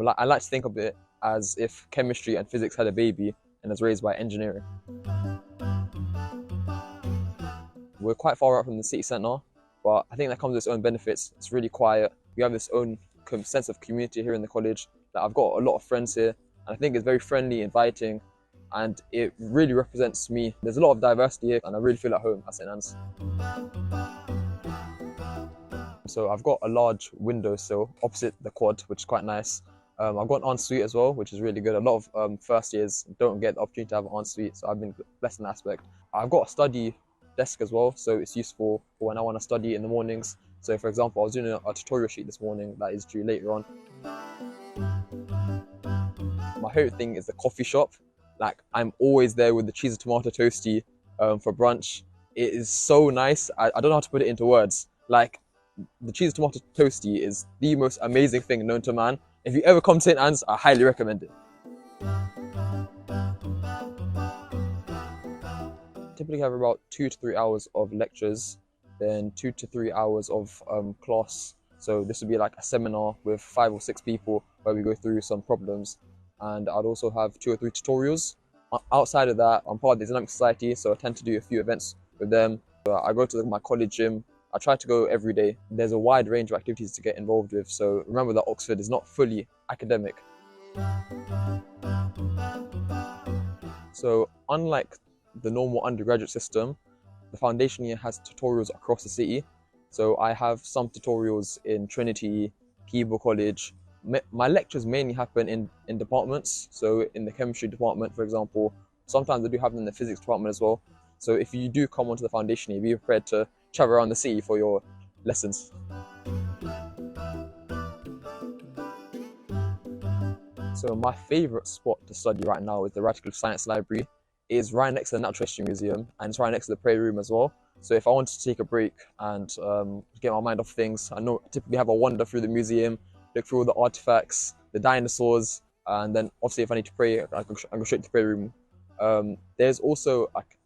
I like to think of it as if chemistry and physics had a baby and is raised by engineering. We're quite far out from the city centre, but I think that comes with its own benefits. It's really quiet. We have this own sense of community here in the college. Like, I've got a lot of friends here, and I think it's very friendly, inviting, and it really represents me. There's a lot of diversity here, and I really feel at home at St. Anne's. So I've got a large windowsill opposite the quad, which is quite nice. I've got an ensuite as well, which is really good. A lot of first years don't get the opportunity to have an ensuite, so I've been blessed in that aspect. I've got a study desk as well, so it's useful for when I want to study in the mornings. So for example, I was doing a tutorial sheet this morning that is due later on. My favourite thing is the coffee shop. Like, I'm always there with the cheese and tomato toastie for brunch. It is so nice. I don't know how to put it into words. Like, the cheese and tomato toastie is the most amazing thing known to man. If you ever come to St. Anne's, I highly recommend it. Typically have about 2 to 3 hours of lectures, then 2 to 3 hours of class. So this would be like a seminar with 5 or 6 people where we go through some problems. And I'd also have 2 or 3 tutorials. Outside of that, I'm part of the Islamic Society, so I tend to do a few events with them. I go to my college gym. I try to go every day. There's a wide range of activities to get involved with, so remember that Oxford is not fully academic. So unlike the normal undergraduate system, the foundation year has tutorials across the city. So I have some tutorials in Trinity, Keble College. My lectures mainly happen in departments. So in the chemistry department, for example, sometimes I do have them in the physics department as well. So if you do come onto the foundation year, be prepared to travel around the city for your lessons. So my favourite spot to study right now is the Radical Science Library. It is right next to the Natural History Museum, and it's right next to the prayer room as well. So if I wanted to take a break and get my mind off things, I typically have a wander through the museum, look through all the artifacts, the dinosaurs, and then obviously if I need to pray, I go straight to the prayer room. There's also like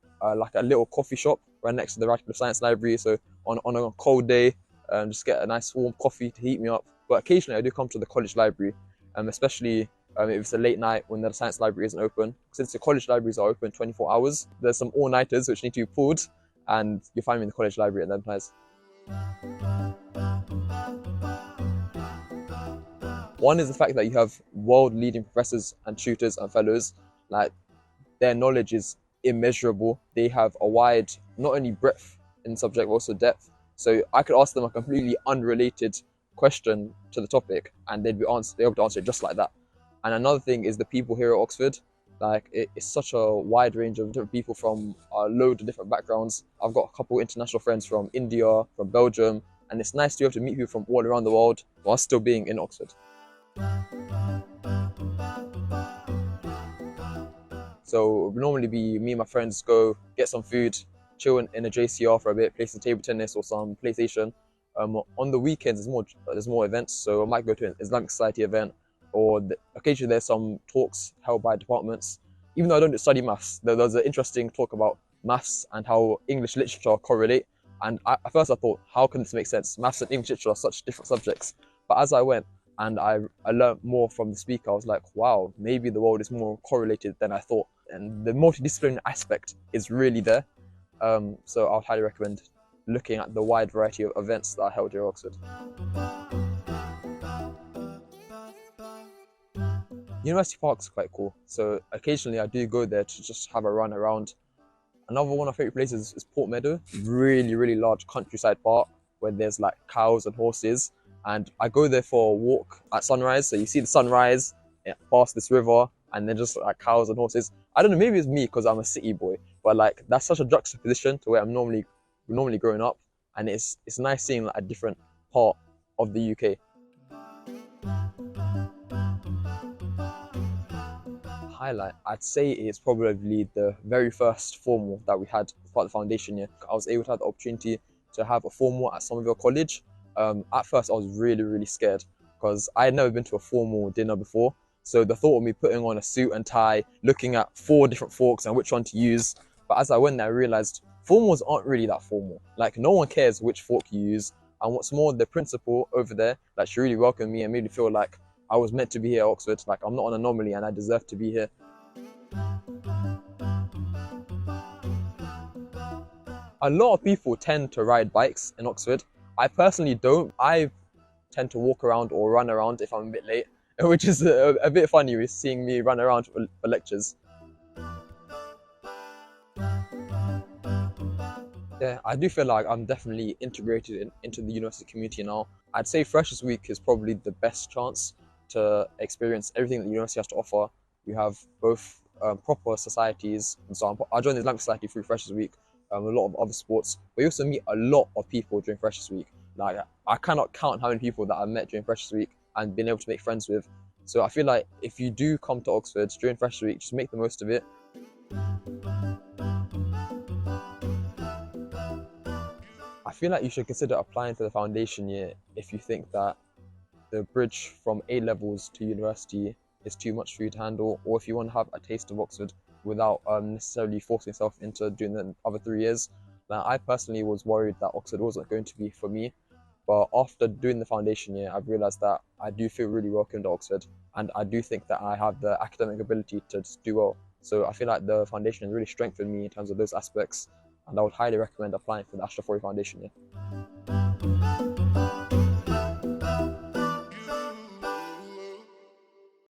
a little coffee shop right next to the Radical Science Library. So on a cold day, just get a nice warm coffee to heat me up. But occasionally I do come to the college library, especially if it's a late night when the science library isn't open. Since the college libraries are open 24 hours, there's some all-nighters which need to be pulled, and you find me in the college library at them times. One is the fact that you have world-leading professors and tutors and fellows. Like, their knowledge is immeasurable. They have a wide, not only breadth in the subject, but also depth. So I could ask them a completely unrelated question to the topic, and they'd be able to answer it just like that. And another thing is the people here at Oxford. Like, it's such a wide range of different people from a load of different backgrounds. I've got a couple international friends from India, from Belgium, and it's nice to be able to meet people from all around the world while still being in Oxford. So it would normally be me and my friends go get some food, chill in a JCR for a bit, play some table tennis or some PlayStation. On the weekends, there's more events, so I might go to an Islamic Society event, or occasionally there's some talks held by departments. Even though I don't study maths, there's an interesting talk about maths and how English literature correlate. And at first I thought, how can this make sense? Maths and English literature are such different subjects. But as I went and I learned more from the speaker, I was like, wow, maybe the world is more correlated than I thought. And the multidisciplinary aspect is really there. So I would highly recommend looking at the wide variety of events that are held here at Oxford. University Park's quite cool, so occasionally I do go there to just have a run around. Another one of my favourite places is Port Meadow, really, really large countryside park where there's like cows and horses, and I go there for a walk at sunrise. So you see the sunrise past this river, and then just like cows and horses. I don't know, maybe it's me because I'm a city boy, but like that's such a juxtaposition to where I'm normally growing up, and it's nice seeing like a different part of the UK. Highlight, I'd say it's probably the very first formal that we had as part of the foundation year. I was able to have the opportunity to have a formal at Somerville College. At first I was really, really scared because I had never been to a formal dinner before. So the thought of me putting on a suit and tie, looking at 4 different forks and which one to use. But as I went there, I realized formals aren't really that formal. Like, no one cares which fork you use. And what's more, the principal over there, like, she really welcomed me and made me feel like I was meant to be here at Oxford. Like, I'm not an anomaly and I deserve to be here. A lot of people tend to ride bikes in Oxford. I personally don't. I tend to walk around or run around if I'm a bit late, which is a bit funny with seeing me run around for lectures. Yeah, I do feel like I'm definitely integrated into the university community now. I'd say Freshers Week is probably the best chance to experience everything that the university has to offer. You have both proper societies, and so I joined the Islamic Society through Freshers Week, a lot of other sports, but you also meet a lot of people during Freshers Week. Like, I cannot count how many people that I met during Freshers Week and been able to make friends with. So I feel like if you do come to Oxford during Freshers Week, just make the most of it. I feel like you should consider applying for the foundation year if you think that the bridge from A levels to university is too much for you to handle, or if you want to have a taste of Oxford without necessarily forcing yourself into doing the other 3 years. Now, I personally was worried that Oxford wasn't going to be for me, but after doing the foundation year, I've realised that I do feel really welcome to Oxford, and I do think that I have the academic ability to just do well. So I feel like the foundation has really strengthened me in terms of those aspects, and I would highly recommend applying for the Astrophoria foundation year.